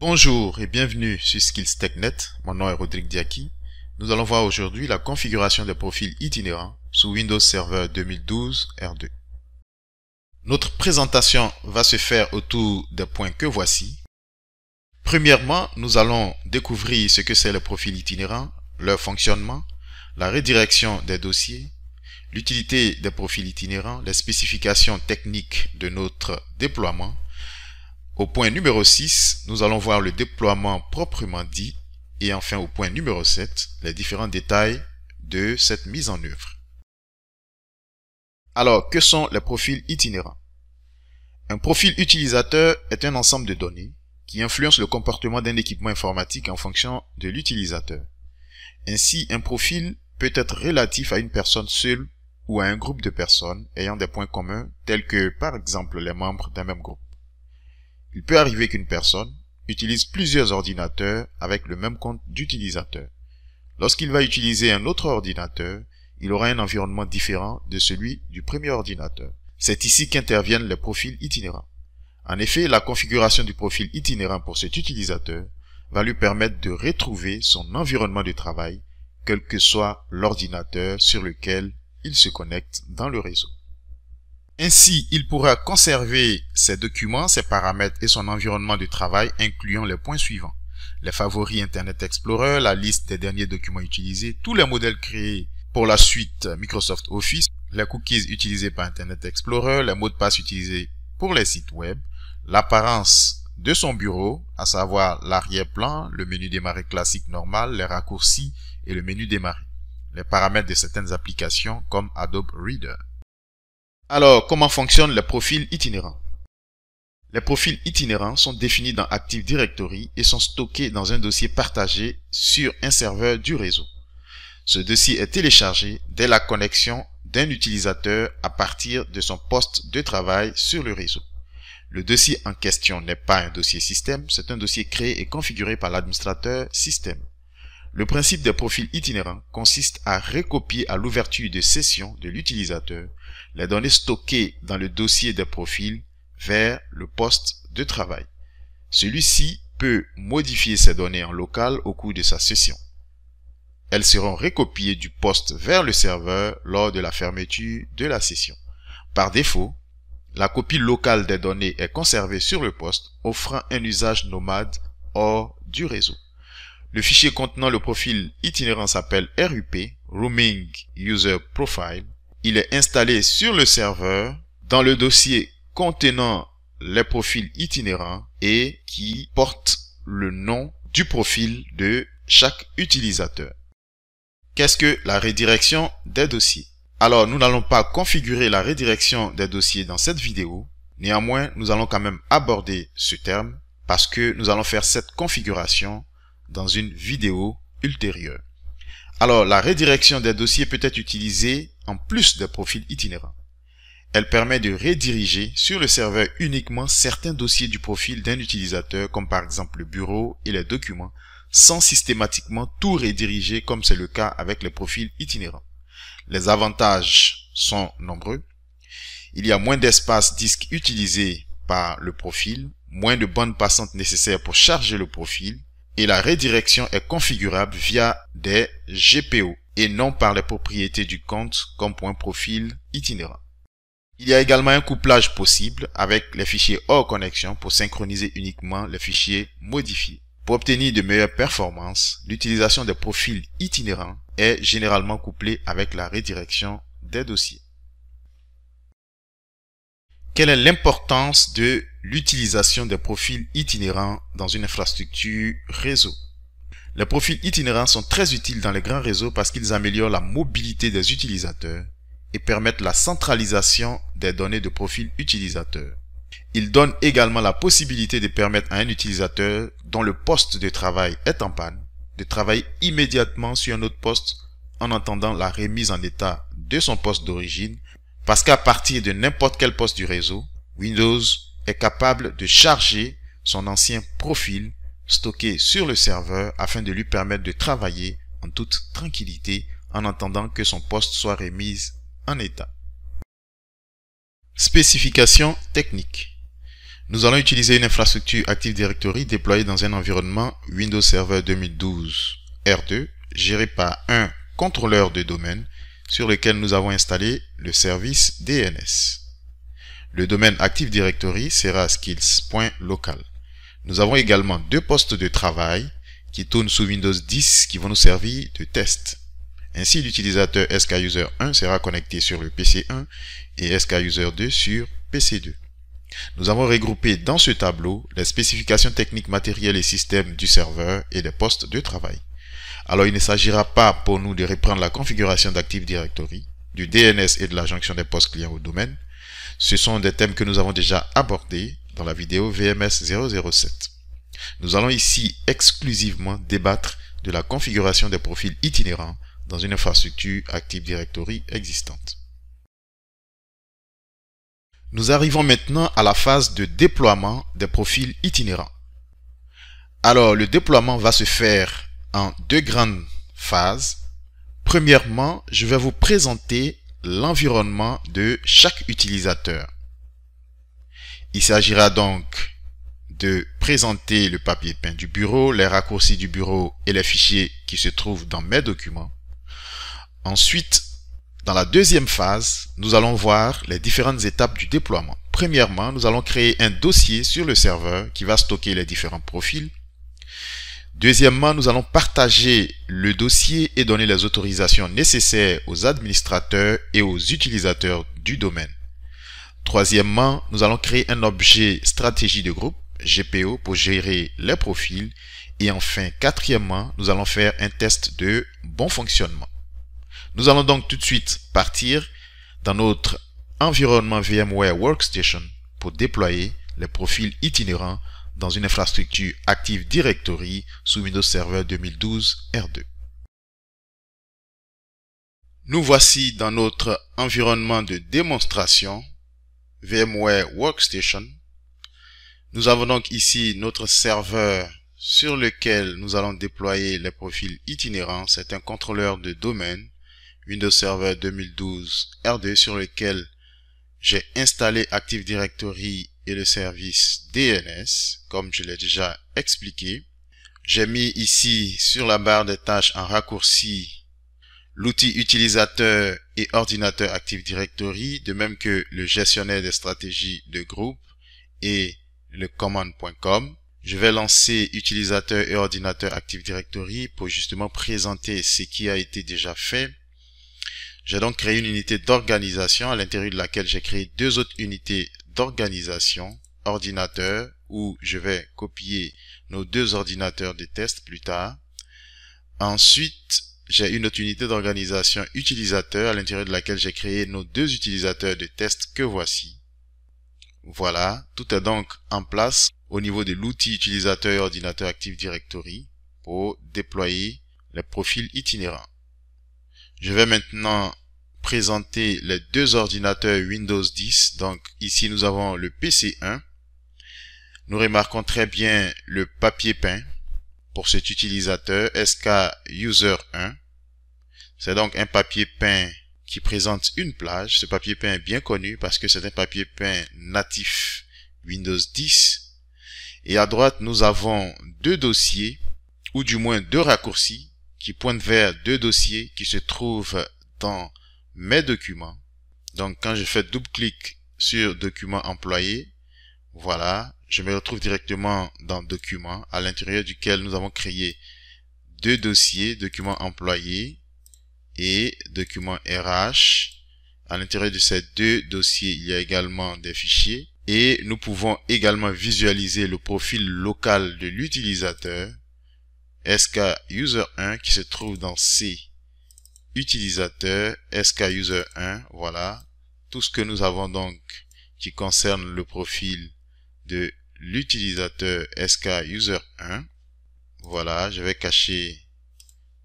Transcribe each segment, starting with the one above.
Bonjour et bienvenue sur Skills TechNet, mon nom est Rodrigue Diaki. Nous allons voir aujourd'hui la configuration des profils itinérants sous Windows Server 2012 R2. Notre présentation va se faire autour des points que voici. Premièrement, nous allons découvrir ce que c'est le profil itinérant, leur fonctionnement, la redirection des dossiers, l'utilité des profils itinérants, les spécifications techniques de notre déploiement. Au point numéro 6, nous allons voir le déploiement proprement dit et enfin au point numéro 7, les différents détails de cette mise en œuvre. Alors, que sont les profils itinérants? Un profil utilisateur est un ensemble de données qui influencent le comportement d'un équipement informatique en fonction de l'utilisateur. Ainsi, un profil peut être relatif à une personne seule ou à un groupe de personnes ayant des points communs tels que, par exemple, les membres d'un même groupe. Il peut arriver qu'une personne utilise plusieurs ordinateurs avec le même compte d'utilisateur. Lorsqu'il va utiliser un autre ordinateur, il aura un environnement différent de celui du premier ordinateur. C'est ici qu'interviennent les profils itinérants. En effet, la configuration du profil itinérant pour cet utilisateur va lui permettre de retrouver son environnement de travail, quel que soit l'ordinateur sur lequel il se connecte dans le réseau. Ainsi, il pourra conserver ses documents, ses paramètres et son environnement de travail, incluant les points suivants: les favoris Internet Explorer, la liste des derniers documents utilisés, tous les modèles créés pour la suite Microsoft Office, les cookies utilisés par Internet Explorer, les mots de passe utilisés pour les sites web, l'apparence de son bureau, à savoir l'arrière-plan, le menu démarrer classique normal, les raccourcis et le menu démarrer, les paramètres de certaines applications comme Adobe Reader. Alors, comment fonctionnent les profils itinérants? Les profils itinérants sont définis dans Active Directory et sont stockés dans un dossier partagé sur un serveur du réseau. Ce dossier est téléchargé dès la connexion d'un utilisateur à partir de son poste de travail sur le réseau. Le dossier en question n'est pas un dossier système, c'est un dossier créé et configuré par l'administrateur système. Le principe des profils itinérants consiste à recopier à l'ouverture de session de l'utilisateur les données stockées dans le dossier des profils vers le poste de travail. Celui-ci peut modifier ces données en local au cours de sa session. Elles seront recopiées du poste vers le serveur lors de la fermeture de la session. Par défaut, la copie locale des données est conservée sur le poste, offrant un usage nomade hors du réseau. Le fichier contenant le profil itinérant s'appelle RUP, Roaming User Profile. Il est installé sur le serveur dans le dossier contenant les profils itinérants et qui porte le nom du profil de chaque utilisateur. Qu'est-ce que la redirection des dossiers? Alors, nous n'allons pas configurer la redirection des dossiers dans cette vidéo. Néanmoins, nous allons quand même aborder ce terme parce que nous allons faire cette configuration dans une vidéo ultérieure. Alors, la redirection des dossiers peut être utilisée en plus des profils itinérants. Elle permet de rediriger sur le serveur uniquement certains dossiers du profil d'un utilisateur, comme par exemple le bureau et les documents, sans systématiquement tout rediriger comme c'est le cas avec les profils itinérants. Les avantages sont nombreux. Il y a moins d'espace disque utilisé par le profil, moins de bandes passantes nécessaires pour charger le profil, et la redirection est configurable via des GPO et non par les propriétés du compte comme point profil itinérant. Il y a également un couplage possible avec les fichiers hors connexion pour synchroniser uniquement les fichiers modifiés. Pour obtenir de meilleures performances, l'utilisation des profils itinérants est généralement couplée avec la redirection des dossiers. Quelle est l'importance de l'utilisation des profils itinérants dans une infrastructure réseau? Les profils itinérants sont très utiles dans les grands réseaux parce qu'ils améliorent la mobilité des utilisateurs et permettent la centralisation des données de profil utilisateur. Ils donnent également la possibilité de permettre à un utilisateur dont le poste de travail est en panne de travailler immédiatement sur un autre poste en attendant la remise en état de son poste d'origine, parce qu'à partir de n'importe quel poste du réseau, Windows est capable de charger son ancien profil stocké sur le serveur afin de lui permettre de travailler en toute tranquillité en attendant que son poste soit remis en état. Spécifications techniques. Nous allons utiliser une infrastructure Active Directory déployée dans un environnement Windows Server 2012 R2 géré par un contrôleur de domaine sur lequel nous avons installé le service DNS. Le domaine Active Directory sera skills.local. Nous avons également deux postes de travail qui tournent sous Windows 10 qui vont nous servir de test. Ainsi, l'utilisateur SKUser1 sera connecté sur le PC1 et SKUser2 sur PC2. Nous avons regroupé dans ce tableau les spécifications techniques matérielles et systèmes du serveur et des postes de travail. Alors, il ne s'agira pas pour nous de reprendre la configuration d'Active Directory, du DNS et de la jonction des postes clients au domaine. Ce sont des thèmes que nous avons déjà abordés dans la vidéo VMS 007. Nous allons ici exclusivement débattre de la configuration des profils itinérants dans une infrastructure Active Directory existante. Nous arrivons maintenant à la phase de déploiement des profils itinérants. Alors, le déploiement va se faire en deux grandes phases. Premièrement, je vais vous présenter l'environnement de chaque utilisateur. Il s'agira donc de présenter le papier peint du bureau, les raccourcis du bureau et les fichiers qui se trouvent dans mes documents. Ensuite, dans la deuxième phase, nous allons voir les différentes étapes du déploiement. Premièrement, nous allons créer un dossier sur le serveur qui va stocker les différents profils. Deuxièmement, nous allons partager le dossier et donner les autorisations nécessaires aux administrateurs et aux utilisateurs du domaine. Troisièmement, nous allons créer un objet stratégie de groupe, GPO, pour gérer les profils. Et enfin, quatrièmement, nous allons faire un test de bon fonctionnement. Nous allons donc tout de suite partir dans notre environnement VMware Workstation pour déployer les profils itinérants dans une infrastructure Active Directory sous Windows Server 2012 R2. Nous voici dans notre environnement de démonstration VMware Workstation. Nous avons donc ici notre serveur sur lequel nous allons déployer les profils itinérants. C'est un contrôleur de domaine Windows Server 2012 R2 sur lequel j'ai installé Active Directory et le service DNS, comme je l'ai déjà expliqué. J'ai mis ici sur la barre des tâches en raccourci l'outil utilisateur et ordinateur Active Directory, de même que le gestionnaire des stratégies de groupe et le command.com. Je vais lancer utilisateur et ordinateur Active Directory pour justement présenter ce qui a été déjà fait. J'ai donc créé une unité d'organisation à l'intérieur de laquelle j'ai créé deux autres unités d'organisation, ordinateur, où je vais copier nos deux ordinateurs de test plus tard. Ensuite, j'ai une autre unité d'organisation utilisateur à l'intérieur de laquelle j'ai créé nos deux utilisateurs de test que voici. Voilà, tout est donc en place au niveau de l'outil utilisateur et ordinateur Active Directory pour déployer les profils itinérants. Je vais maintenant présenter les deux ordinateurs Windows 10. Donc ici nous avons le PC1. Nous remarquons très bien le papier peint pour cet utilisateur SKUser1. C'est donc un papier peint qui présente une plage. Ce papier peint est bien connu parce que c'est un papier peint natif Windows 10. Et à droite, nous avons deux dossiers, ou du moins deux raccourcis, qui pointent vers deux dossiers qui se trouvent dans mes documents. Donc, quand je fais double-clic sur document employé, voilà, je me retrouve directement dans document, à l'intérieur duquel nous avons créé deux dossiers, document employé et document RH. À l'intérieur de ces deux dossiers, il y a également des fichiers et nous pouvons également visualiser le profil local de l'utilisateur SKUser1 qui se trouve dans C utilisateur SKUser1. Voilà tout ce que nous avons donc qui concerne le profil de l'utilisateur SKUser1. Voilà, je vais cacher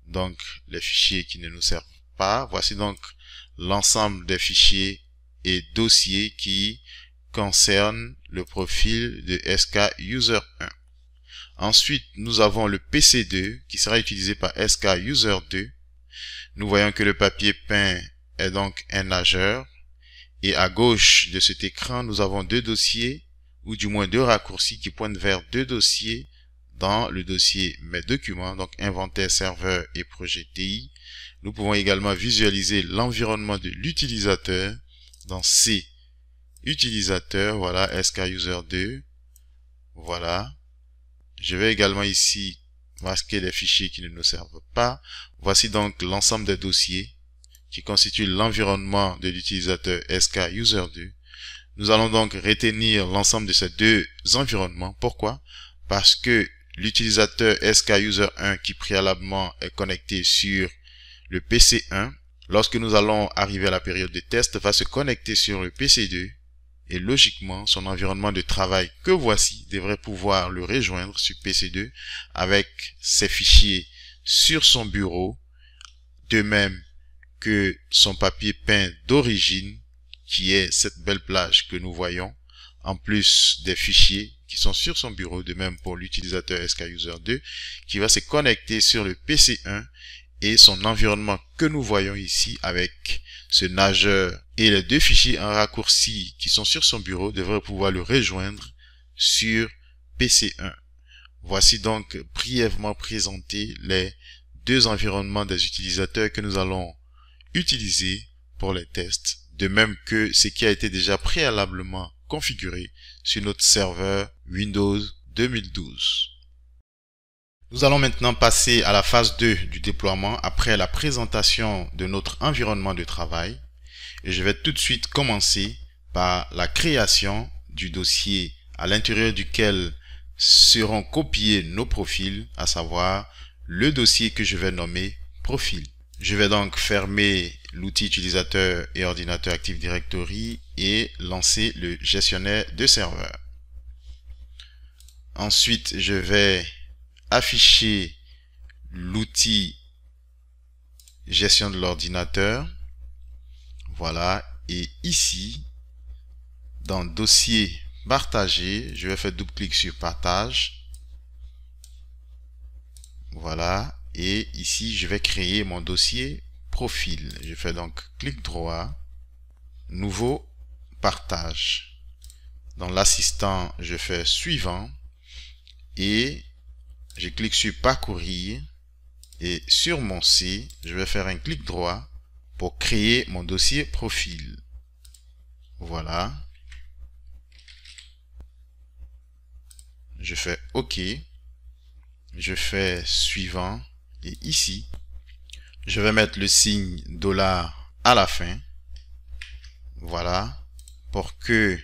donc les fichiers qui ne nous servent pas. Voici donc l'ensemble des fichiers et dossiers qui concernent le profil de SKUser1. Ensuite, nous avons le PC2 qui sera utilisé par SKUser2. Nous voyons que le papier peint est donc un nageur. Et à gauche de cet écran, nous avons deux dossiers. ou du moins deux raccourcis qui pointent vers deux dossiers dans le dossier Mes documents, donc inventaire, serveur et projet TI. Nous pouvons également visualiser l'environnement de l'utilisateur dans C utilisateur, voilà, SKUser2, voilà. Je vais également ici masquer les fichiers qui ne nous servent pas. Voici donc l'ensemble des dossiers qui constituent l'environnement de l'utilisateur SKUser2. Nous allons donc retenir l'ensemble de ces deux environnements. Pourquoi? Parce que l'utilisateur SKUser1 qui préalablement est connecté sur le PC1, lorsque nous allons arriver à la période de test, va se connecter sur le PC2 et logiquement son environnement de travail que voici devrait pouvoir le rejoindre sur PC2 avec ses fichiers sur son bureau, de même que son papier peint d'origine qui est cette belle plage que nous voyons, en plus des fichiers qui sont sur son bureau, de même pour l'utilisateur SKUser2 qui va se connecter sur le PC1 et son environnement que nous voyons ici avec ce nageur et les deux fichiers en raccourci qui sont sur son bureau devraient pouvoir le rejoindre sur PC1. Voici donc brièvement présenté les deux environnements des utilisateurs que nous allons utiliser pour les tests, de même que ce qui a été déjà préalablement configuré sur notre serveur Windows 2012. Nous allons maintenant passer à la phase 2 du déploiement après la présentation de notre environnement de travail. Et je vais tout de suite commencer par la création du dossier à l'intérieur duquel seront copiés nos profils, à savoir le dossier que je vais nommer profil. Je vais donc fermer l'outil utilisateur et ordinateur Active Directory et lancer le gestionnaire de serveur. Ensuite, je vais afficher l'outil gestion de l'ordinateur. Voilà. Et ici, dans dossier partagé, je vais faire double-clic sur partage. Voilà. Et ici, je vais créer mon dossier profil. Je fais donc clic droit, nouveau partage. Dans l'assistant, je fais suivant et je clique sur parcourir et sur mon C, je vais faire un clic droit pour créer mon dossier profil. Voilà. Je fais OK. Je fais suivant et ici, je vais mettre le signe $ à la fin. Voilà. Pour que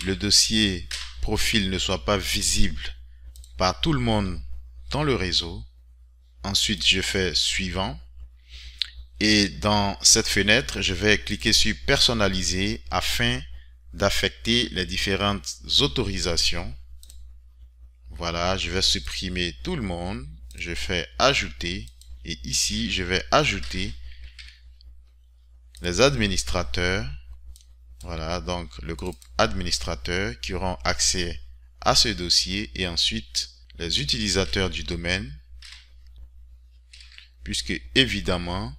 le dossier profil ne soit pas visible par tout le monde dans le réseau. Ensuite, je fais suivant. Et dans cette fenêtre, je vais cliquer sur personnaliser afin d'affecter les différentes autorisations. Voilà, je vais supprimer tout le monde. Je fais ajouter. Et ici, je vais ajouter les administrateurs. Voilà, donc le groupe administrateur qui auront accès à ce dossier et ensuite les utilisateurs du domaine, puisque évidemment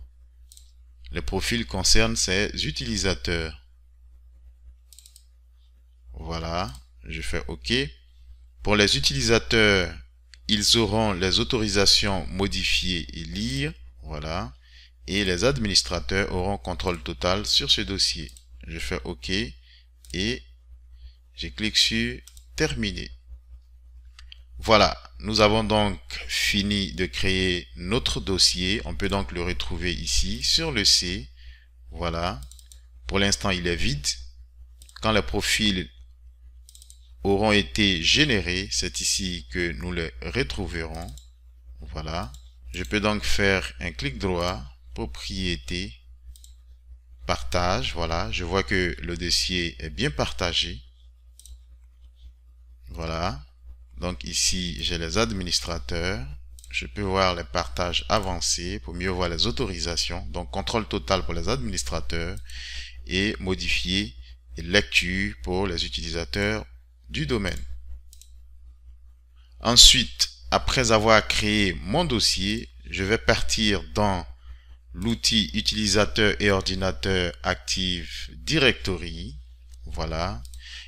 les profils concernent ces utilisateurs. Voilà, je fais OK. Pour les utilisateurs, ils auront les autorisations modifier et lire. Voilà. Et les administrateurs auront contrôle total sur ce dossier. Je fais OK et je clique sur terminer. Voilà, nous avons donc fini de créer notre dossier. On peut donc le retrouver ici sur le C. Voilà. Pour l'instant, il est vide. Quand les profils auront été générés, c'est ici que nous les retrouverons. Voilà. Je peux donc faire un clic droit, propriété, partage. Voilà. Je vois que le dossier est bien partagé. Voilà. Donc ici, j'ai les administrateurs. Je peux voir les partages avancés pour mieux voir les autorisations. Donc, contrôle total pour les administrateurs et modifier et lecture pour les utilisateurs du domaine. Ensuite, après avoir créé mon dossier, je vais partir dans l'outil utilisateur et ordinateur Active Directory. Voilà.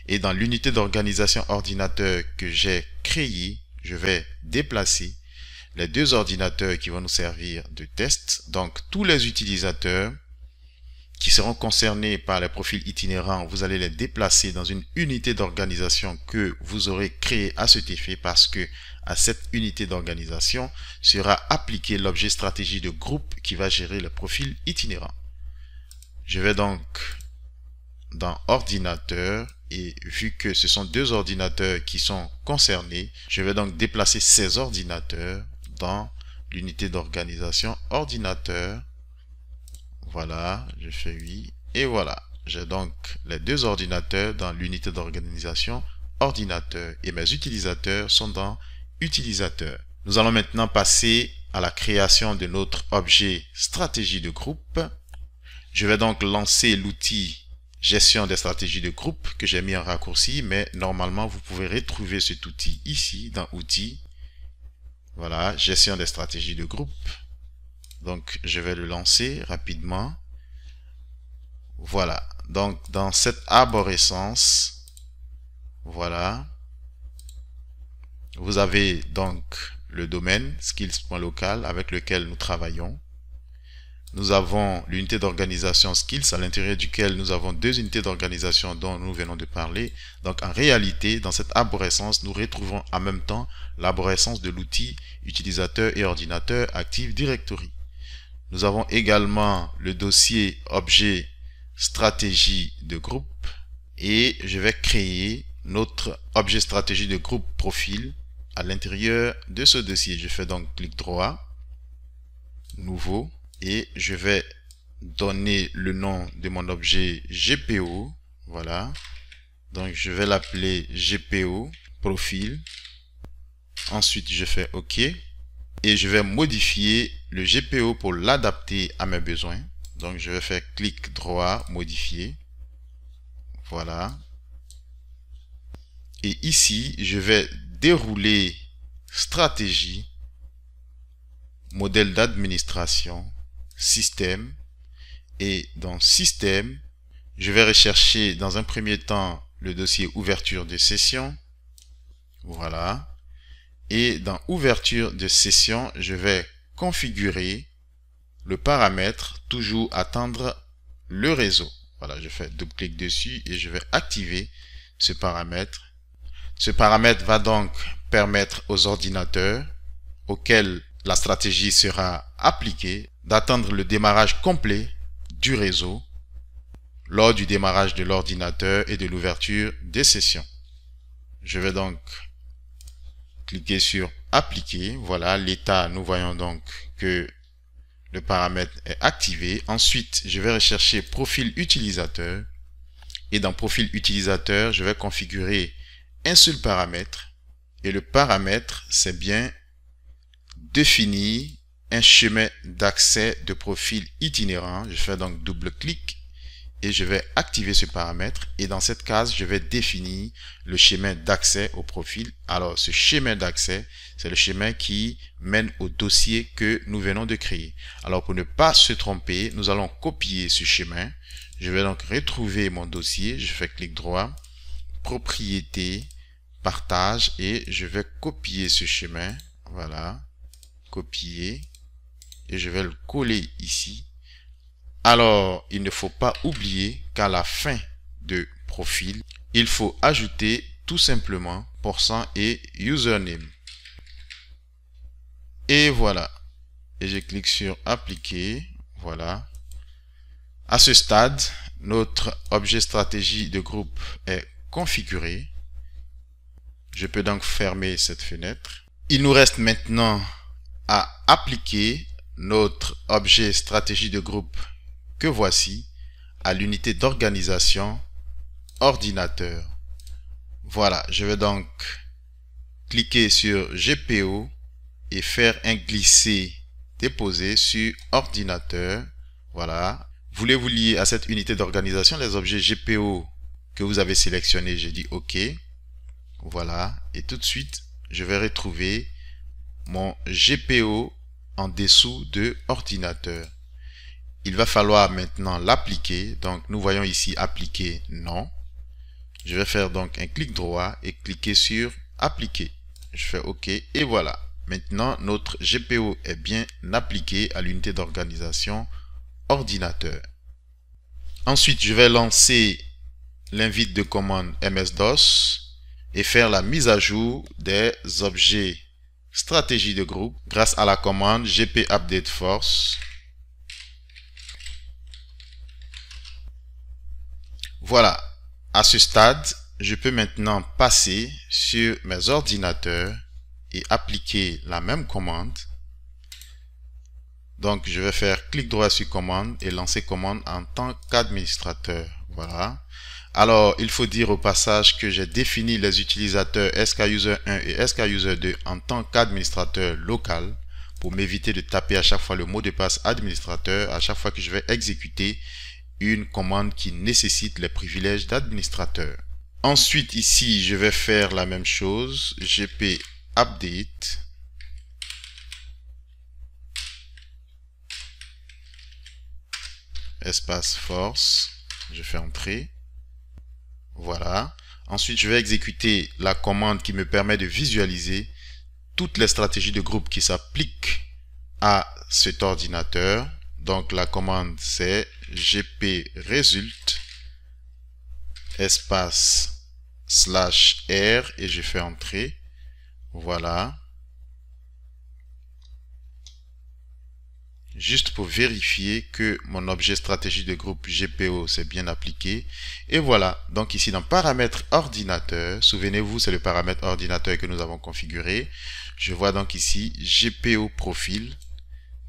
Et dans l'unité d'organisation ordinateur que j'ai créée, je vais déplacer les deux ordinateurs qui vont nous servir de test. Donc, tous les utilisateurs qui seront concernés par les profils itinérants, vous allez les déplacer dans une unité d'organisation que vous aurez créée à cet effet, parce que à cette unité d'organisation sera appliqué l'objet stratégie de groupe qui va gérer le profil itinérant. Je vais donc dans ordinateur, et vu que ce sont deux ordinateurs qui sont concernés, je vais donc déplacer ces ordinateurs dans l'unité d'organisation ordinateur. Voilà, je fais oui, et voilà, j'ai donc les deux ordinateurs dans l'unité d'organisation ordinateur, et mes utilisateurs sont dans utilisateur. Nous allons maintenant passer à la création de notre objet stratégie de groupe. Je vais donc lancer l'outil gestion des stratégies de groupe que j'ai mis en raccourci, mais normalement vous pouvez retrouver cet outil ici dans outils. Voilà, gestion des stratégies de groupe. Donc je vais le lancer rapidement. Voilà, donc dans cette arborescence, voilà, vous avez donc le domaine skills.local avec lequel nous travaillons. Nous avons l'unité d'organisation skills à l'intérieur duquel nous avons deux unités d'organisation dont nous venons de parler. Donc en réalité, dans cette arborescence, nous retrouvons en même temps l'arborescence de l'outil utilisateur et ordinateur Active Directory. Nous avons également le dossier objet stratégie de groupe, et je vais créer notre objet stratégie de groupe profil à l'intérieur de ce dossier. Je fais donc clic droit, nouveau, et je vais donner le nom de mon objet GPO. Voilà, donc je vais l'appeler GPO profil. Ensuite je fais OK, et je vais modifier le GPO pour l'adapter à mes besoins. Donc je vais faire clic droit, modifier. Voilà, et ici je vais dérouler stratégie, modèle d'administration, système, et dans système, je vais rechercher dans un premier temps le dossier ouverture de session. Voilà, et dans ouverture de session, je vais configurer le paramètre toujours attendre le réseau. Voilà, je fais double-clic dessus et je vais activer ce paramètre. Ce paramètre va donc permettre aux ordinateurs auxquels la stratégie sera appliquée d'attendre le démarrage complet du réseau lors du démarrage de l'ordinateur et de l'ouverture des sessions. Je vais donc cliquer sur appliquer. Voilà, l'état, nous voyons donc que le paramètre est activé. Ensuite, je vais rechercher profil utilisateur, et dans profil utilisateur, je vais configurer un seul paramètre, et le paramètre, c'est bien définir un chemin d'accès de profil itinérant. Je fais donc double-clic et je vais activer ce paramètre, et dans cette case, je vais définir le chemin d'accès au profil. Alors, ce chemin d'accès, c'est le chemin qui mène au dossier que nous venons de créer. Alors, pour ne pas se tromper, nous allons copier ce chemin. Je vais donc retrouver mon dossier. Je fais clic droit, propriété, partage, et je vais copier ce chemin. Voilà, copier, et je vais le coller ici. Alors, il ne faut pas oublier qu'à la fin de profil, il faut ajouter tout simplement % et username. Et voilà. Et je clique sur appliquer. Voilà. À ce stade, notre objet stratégie de groupe est configuré. Je peux donc fermer cette fenêtre. Il nous reste maintenant à appliquer notre objet stratégie de groupe que voici à l'unité d'organisation ordinateur. Voilà, je vais donc cliquer sur GPO et faire un glisser déposer sur ordinateur. Voilà, voulez-vous lier à cette unité d'organisation les objets GPO que vous avez sélectionnés? Je dis OK. Voilà, et tout de suite je vais retrouver mon GPO en dessous de ordinateur. Il va falloir maintenant l'appliquer. Donc nous voyons ici appliquer non. Je vais faire donc un clic droit et cliquer sur appliquer. Je fais OK et voilà. Maintenant, notre GPO est bien appliqué à l'unité d'organisation ordinateur. Ensuite, je vais lancer l'invite de commande MS-DOS et faire la mise à jour des objets stratégie de groupe grâce à la commande gp update force. Voilà, à ce stade, je peux maintenant passer sur mes ordinateurs et appliquer la même commande. Donc, je vais faire clic droit sur commande et lancer commande en tant qu'administrateur. Voilà. Alors, il faut dire au passage que j'ai défini les utilisateurs SKUser1 et SKUser2 en tant qu'administrateur local pour m'éviter de taper à chaque fois le mot de passe administrateur à chaque fois que je vais exécuter une commande qui nécessite les privilèges d'administrateur. Ensuite, ici, je vais faire la même chose. gp update. Espace force. Je fais entrer. Voilà. Ensuite, je vais exécuter la commande qui me permet de visualiser toutes les stratégies de groupe qui s'appliquent à cet ordinateur. Donc, la commande, c'est gp result espace /r et je fais entrer. Voilà. Juste pour vérifier que mon objet stratégie de groupe GPO s'est bien appliqué. Et voilà, donc ici dans paramètres ordinateur, souvenez-vous, c'est le paramètre ordinateur que nous avons configuré. Je vois donc ici GPO profil.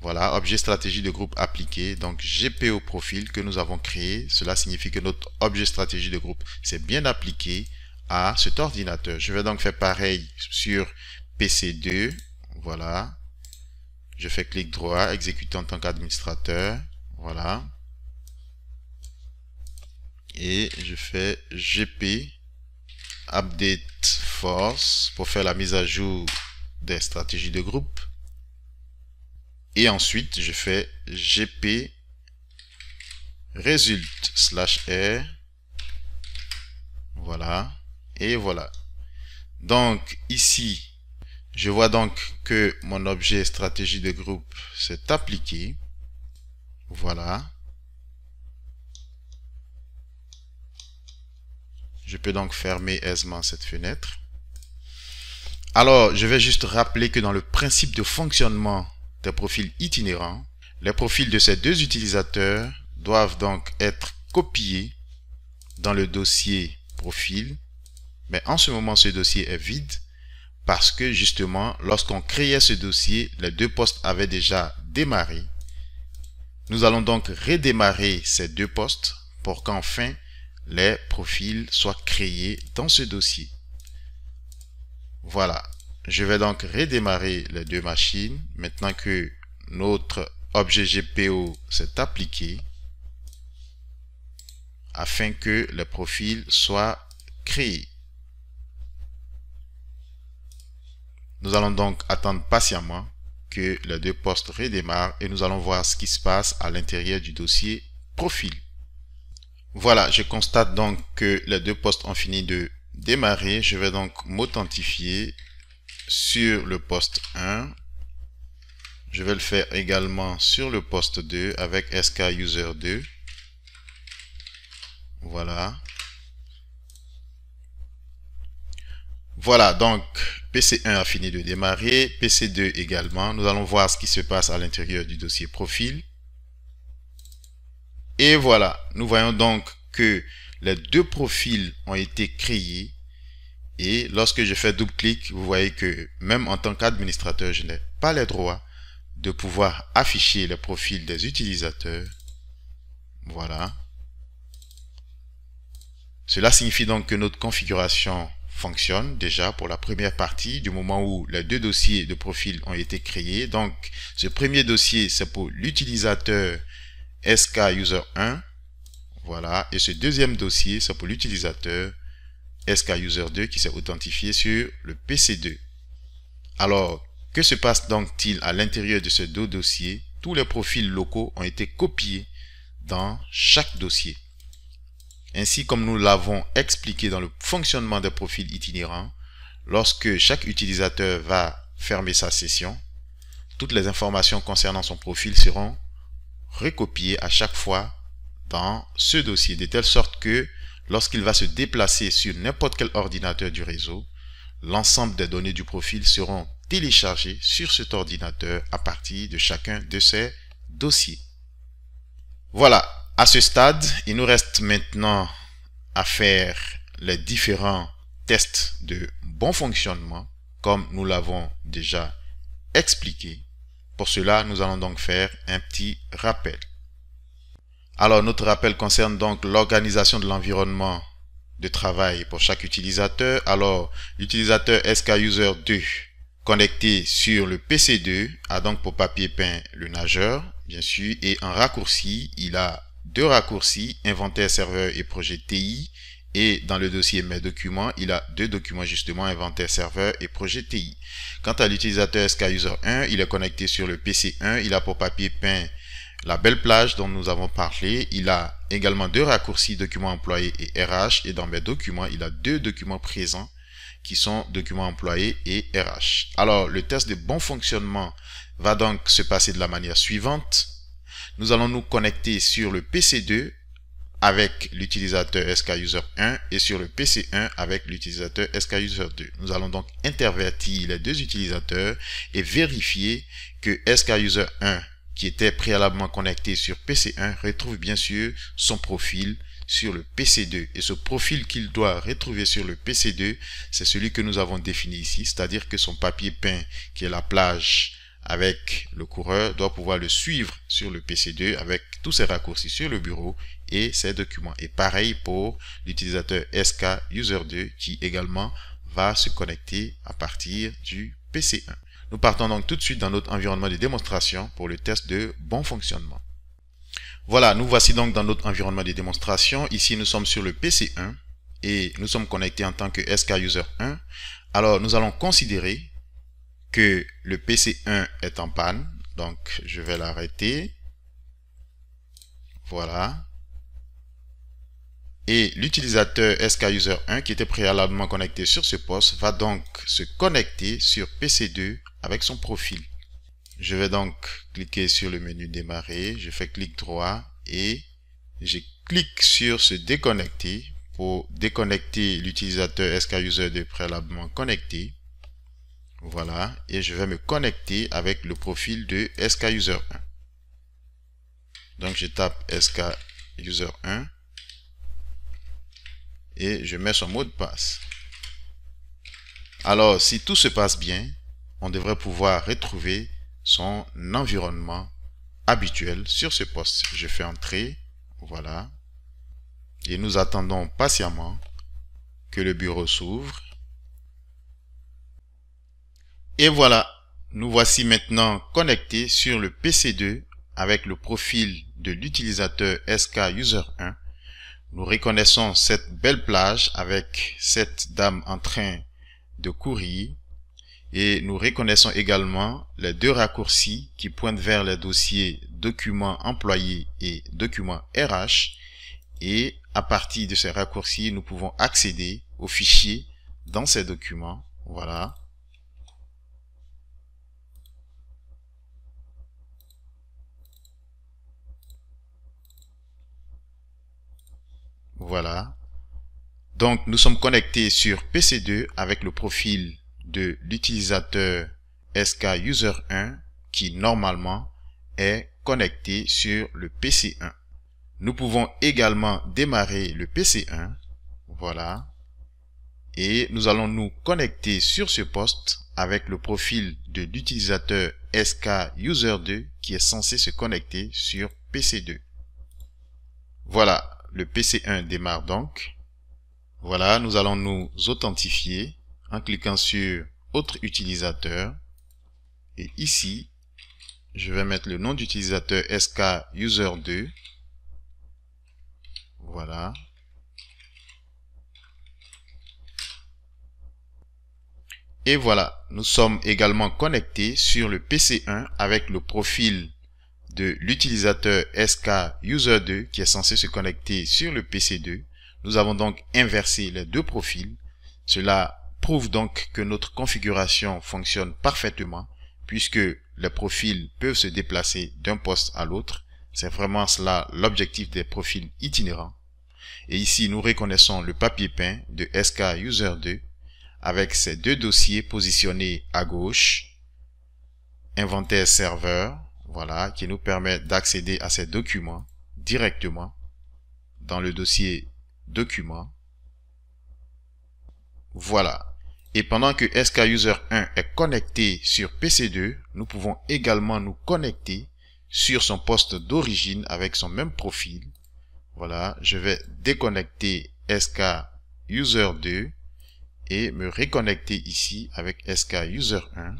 Voilà, objet stratégie de groupe appliqué. Donc GPO profil que nous avons créé. Cela signifie que notre objet stratégie de groupe s'est bien appliqué à cet ordinateur. Je vais donc faire pareil sur PC2. Voilà. Je fais clic droit, exécuter en tant qu'administrateur. Voilà. Et je fais gp update force pour faire la mise à jour des stratégies de groupe. Et ensuite, je fais gp result /r. Voilà. Et voilà. Donc, ici, je vois donc que mon objet stratégie de groupe s'est appliqué. Voilà. Je peux donc fermer aisément cette fenêtre. Alors, je vais juste rappeler que dans le principe de fonctionnement des profils itinérants, les profils de ces deux utilisateurs doivent donc être copiés dans le dossier profil. Mais en ce moment, ce dossier est vide. Parce que justement, lorsqu'on créait ce dossier, les deux postes avaient déjà démarré. Nous allons donc redémarrer ces deux postes pour qu'enfin les profils soient créés dans ce dossier. Voilà. Je vais donc redémarrer les deux machines maintenant que notre objet GPO s'est appliqué afin que les profils soient créés. Nous allons donc attendre patiemment que les deux postes redémarrent et nous allons voir ce qui se passe à l'intérieur du dossier profil. Voilà, je constate donc que les deux postes ont fini de démarrer. Je vais donc m'authentifier sur le poste 1. Je vais le faire également sur le poste 2 avec SKUser2. Voilà. Voilà, donc PC1 a fini de démarrer, PC2 également. Nous allons voir ce qui se passe à l'intérieur du dossier profil. Et voilà, nous voyons donc que les deux profils ont été créés. Et lorsque je fais double-clic, vous voyez que même en tant qu'administrateur, je n'ai pas les droits de pouvoir afficher les profils des utilisateurs. Voilà. Cela signifie donc que notre configuration fonctionne déjà pour la première partie du moment où les deux dossiers de profil ont été créés. Donc, ce premier dossier, c'est pour l'utilisateur SKUser1. Voilà. Et ce deuxième dossier, c'est pour l'utilisateur SKUser2 qui s'est authentifié sur le PC2. Alors, que se passe donc-il à l'intérieur de ces deux dossiers? Tous les profils locaux ont été copiés dans chaque dossier. Ainsi, comme nous l'avons expliqué dans le fonctionnement des profils itinérants, lorsque chaque utilisateur va fermer sa session, toutes les informations concernant son profil seront recopiées à chaque fois dans ce dossier, de telle sorte que lorsqu'il va se déplacer sur n'importe quel ordinateur du réseau, l'ensemble des données du profil seront téléchargées sur cet ordinateur à partir de chacun de ces dossiers. Voilà, à ce stade, il nous reste maintenant à faire les différents tests de bon fonctionnement, comme nous l'avons déjà expliqué. Pour cela, nous allons donc faire un petit rappel. Alors, notre rappel concerne donc l'organisation de l'environnement de travail pour chaque utilisateur. Alors, l'utilisateur SKUser2 connecté sur le PC2 a donc pour papier peint le nageur, bien sûr, et en raccourci, il a deux raccourcis, inventaire serveur et projet TI. Et dans le dossier mes documents, il a deux documents justement, inventaire serveur et projet TI. Quant à l'utilisateur SKUser1, il est connecté sur le PC1, il a pour papier peint la belle plage dont nous avons parlé. Il a également deux raccourcis, documents employés et RH. Et dans mes documents, il a deux documents présents qui sont documents employés et RH. Alors, le test de bon fonctionnement va donc se passer de la manière suivante. Nous allons nous connecter sur le PC2 avec l'utilisateur SKUser1 et sur le PC1 avec l'utilisateur SKUser2. Nous allons donc intervertir les deux utilisateurs et vérifier que SKUser1 qui était préalablement connecté sur PC1 retrouve bien sûr son profil sur le PC2. Et ce profil qu'il doit retrouver sur le PC2, c'est celui que nous avons défini ici, c'est-à-dire que son papier peint, qui est la plage avec le coureur, doit pouvoir le suivre sur le PC2 avec tous ses raccourcis sur le bureau et ses documents. Et pareil pour l'utilisateur SKUser2 qui également va se connecter à partir du PC1. Nous partons donc tout de suite dans notre environnement de démonstration pour le test de bon fonctionnement. Voilà, nous voici donc dans notre environnement de démonstration. Ici, nous sommes sur le PC1 et nous sommes connectés en tant que SKUser1. Alors, nous allons considérer que le PC1 est en panne. Donc, je vais l'arrêter. Voilà. Et l'utilisateur SKUser1 qui était préalablement connecté sur ce poste va donc se connecter sur PC2 avec son profil. Je vais donc cliquer sur le menu démarrer, je fais clic droit et je clique sur se déconnecter pour déconnecter l'utilisateur SKUser2 préalablement connecté. Voilà, et je vais me connecter avec le profil de SKUser1. Donc je tape SKUser1 et je mets son mot de passe. Alors, si tout se passe bien, on devrait pouvoir retrouver son environnement habituel sur ce poste. Je fais entrer, voilà, et nous attendons patiemment que le bureau s'ouvre. Et voilà, nous voici maintenant connectés sur le PC2 avec le profil de l'utilisateur SKUser1. Nous reconnaissons cette belle plage avec cette dame en train de courir. Et nous reconnaissons également les deux raccourcis qui pointent vers les dossiers documents employés et documents RH. Et à partir de ces raccourcis, nous pouvons accéder aux fichiers dans ces documents. Voilà. Voilà. Donc, nous sommes connectés sur PC2 avec le profil de l'utilisateur SKUser1 qui normalement est connecté sur le PC1. Nous pouvons également démarrer le PC1. Voilà. Et nous allons nous connecter sur ce poste avec le profil de l'utilisateur SKUser2 qui est censé se connecter sur PC2. Voilà. Le PC1 démarre donc. Voilà, nous allons nous authentifier en cliquant sur autre utilisateur. Et ici, je vais mettre le nom d'utilisateur SKUser2. Voilà. Et voilà, nous sommes également connectés sur le PC1 avec le profil de l'utilisateur SKUser2 qui est censé se connecter sur le PC2. Nous avons donc inversé les deux profils. Cela prouve donc que notre configuration fonctionne parfaitement puisque les profils peuvent se déplacer d'un poste à l'autre. C'est vraiment cela l'objectif des profils itinérants. Et ici, nous reconnaissons le papier peint de SK User 2 avec ces deux dossiers positionnés à gauche. Inventaire serveur, voilà, qui nous permet d'accéder à ces documents directement dans le dossier documents. Voilà. Et pendant que SK User 1 est connecté sur PC2, nous pouvons également nous connecter sur son poste d'origine avec son même profil. Voilà, je vais déconnecter SK User 2 et me reconnecter ici avec SK User 1.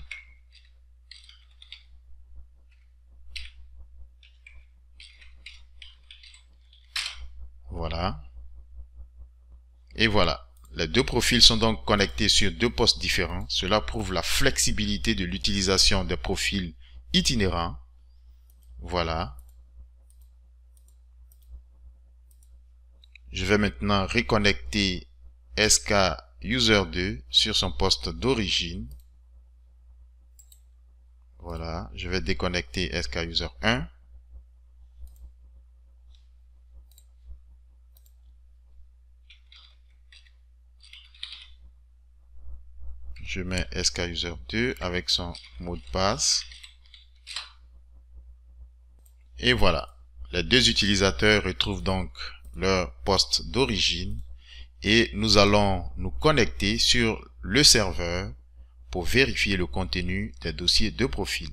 Voilà. Et voilà. Les deux profils sont donc connectés sur deux postes différents. Cela prouve la flexibilité de l'utilisation des profils itinérants. Voilà. Je vais maintenant reconnecter SK User 2 sur son poste d'origine. Voilà. Je vais déconnecter SK User 1. Je mets SK User 2 avec son mot de passe. Et voilà. Les deux utilisateurs retrouvent donc leur poste d'origine et nous allons nous connecter sur le serveur pour vérifier le contenu des dossiers de profil.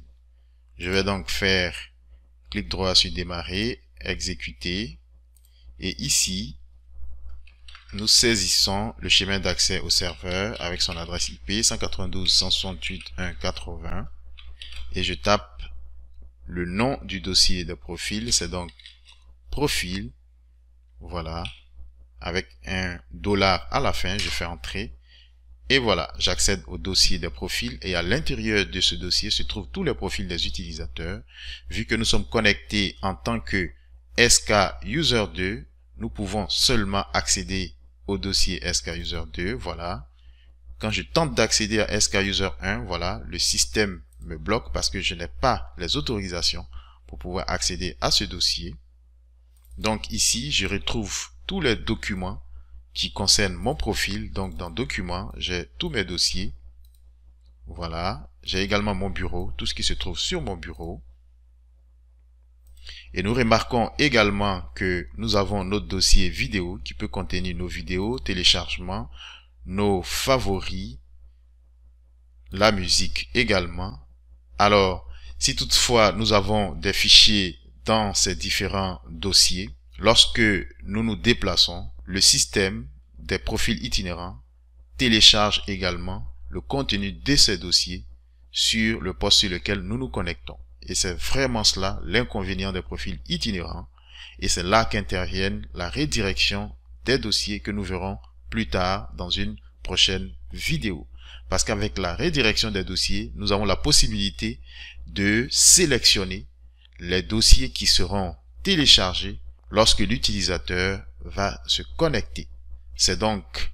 Je vais donc faire clic droit sur démarrer, exécuter et ici nous saisissons le schéma d'accès au serveur avec son adresse IP 192.168.1.80 et je tape le nom du dossier de profil, c'est donc profil, voilà, avec un $ à la fin, je fais entrer et voilà, j'accède au dossier des profils et à l'intérieur de ce dossier se trouvent tous les profils des utilisateurs. Vu que nous sommes connectés en tant que SK User 2, nous pouvons seulement accéder au dossier SK User 2, voilà. Quand je tente d'accéder à SK User 1, voilà, le système me bloque parce que je n'ai pas les autorisations pour pouvoir accéder à ce dossier. Donc ici, je retrouve tous les documents qui concernent mon profil. Donc dans documents, j'ai tous mes dossiers. Voilà, j'ai également mon bureau, tout ce qui se trouve sur mon bureau. Et nous remarquons également que nous avons notre dossier vidéo qui peut contenir nos vidéos, téléchargements, nos favoris, la musique également. Alors, si toutefois nous avons des fichiers dans ces différents dossiers, lorsque nous nous déplaçons, le système des profils itinérants télécharge également le contenu de ces dossiers sur le poste sur lequel nous nous connectons. Et c'est vraiment cela l'inconvénient des profils itinérants. Et c'est là qu'intervienne la redirection des dossiers que nous verrons plus tard dans une prochaine vidéo. Parce qu'avec la redirection des dossiers, nous avons la possibilité de sélectionner les dossiers qui seront téléchargés lorsque l'utilisateur va se connecter. C'est donc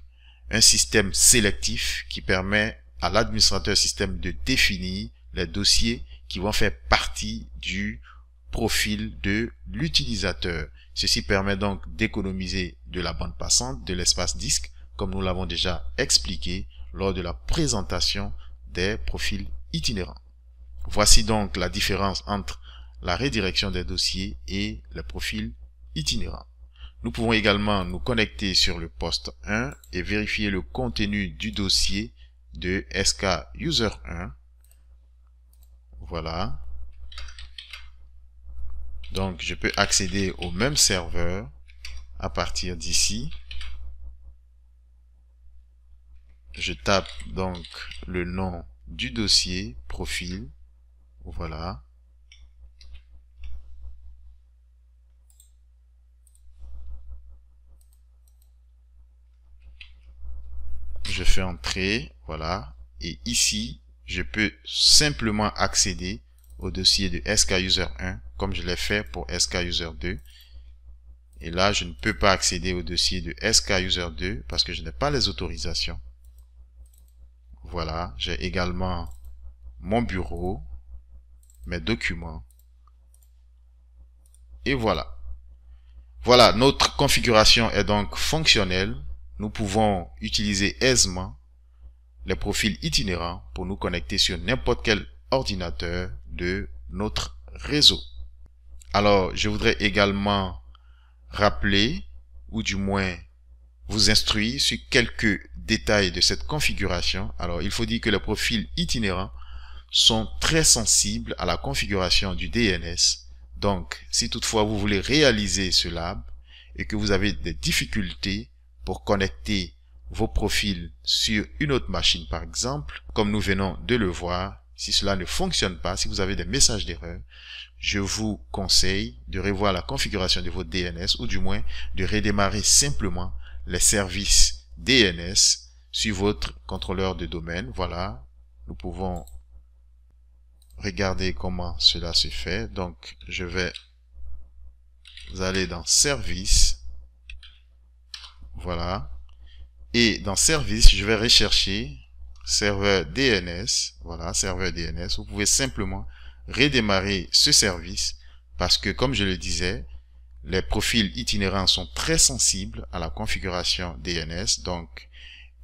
un système sélectif qui permet à l'administrateur système de définir les dossiers qui vont faire partie du profil de l'utilisateur. Ceci permet donc d'économiser de la bande passante, de l'espace disque, comme nous l'avons déjà expliqué lors de la présentation des profils itinérants. Voici donc la différence entre la redirection des dossiers et les profils itinérants. Nous pouvons également nous connecter sur le poste 1 et vérifier le contenu du dossier de SK User 1. Voilà. Donc, je peux accéder au même serveur à partir d'ici. Je tape donc le nom du dossier, profil. Voilà. Je fais entrer, voilà. Et ici, je peux simplement accéder au dossier de SK User 1, comme je l'ai fait pour SK User 2. Et là, je ne peux pas accéder au dossier de SKUser2 parce que je n'ai pas les autorisations. Voilà, j'ai également mon bureau, mes documents. Et voilà. Voilà, notre configuration est donc fonctionnelle. Nous pouvons utiliser aisément les profils itinérants pour nous connecter sur n'importe quel ordinateur de notre réseau. Alors, je voudrais également rappeler, ou du moins vous instruire sur quelques détails de cette configuration. Alors, il faut dire que les profils itinérants sont très sensibles à la configuration du DNS. Donc, si toutefois vous voulez réaliser ce lab et que vous avez des difficultés pour connecter vos profils sur une autre machine, par exemple, comme nous venons de le voir, si cela ne fonctionne pas, si vous avez des messages d'erreur, je vous conseille de revoir la configuration de votre DNS ou du moins de redémarrer simplement les services DNS sur votre contrôleur de domaine. Voilà, nous pouvons regarder comment cela se fait. Donc, je vais aller dans Services. Voilà. Et dans Services, je vais rechercher serveur DNS. Voilà, serveur DNS. Vous pouvez simplement redémarrer ce service parce que, comme je le disais, les profils itinérants sont très sensibles à la configuration DNS. Donc,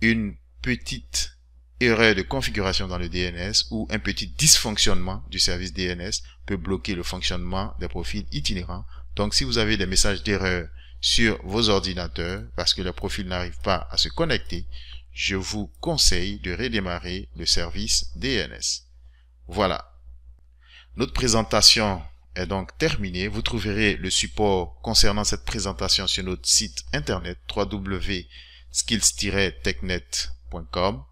une petite erreur de configuration dans le DNS ou un petit dysfonctionnement du service DNS peut bloquer le fonctionnement des profils itinérants. Donc, si vous avez des messages d'erreur sur vos ordinateurs parce que le profil n'arrive pas à se connecter, je vous conseille de redémarrer le service DNS. Voilà. Notre présentation est donc terminée. Vous trouverez le support concernant cette présentation sur notre site internet www.skills-technet.com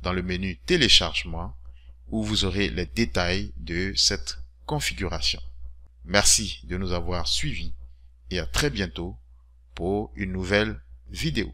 dans le menu téléchargement où vous aurez les détails de cette configuration. Merci de nous avoir suivis et à très bientôt pour une nouvelle vidéo.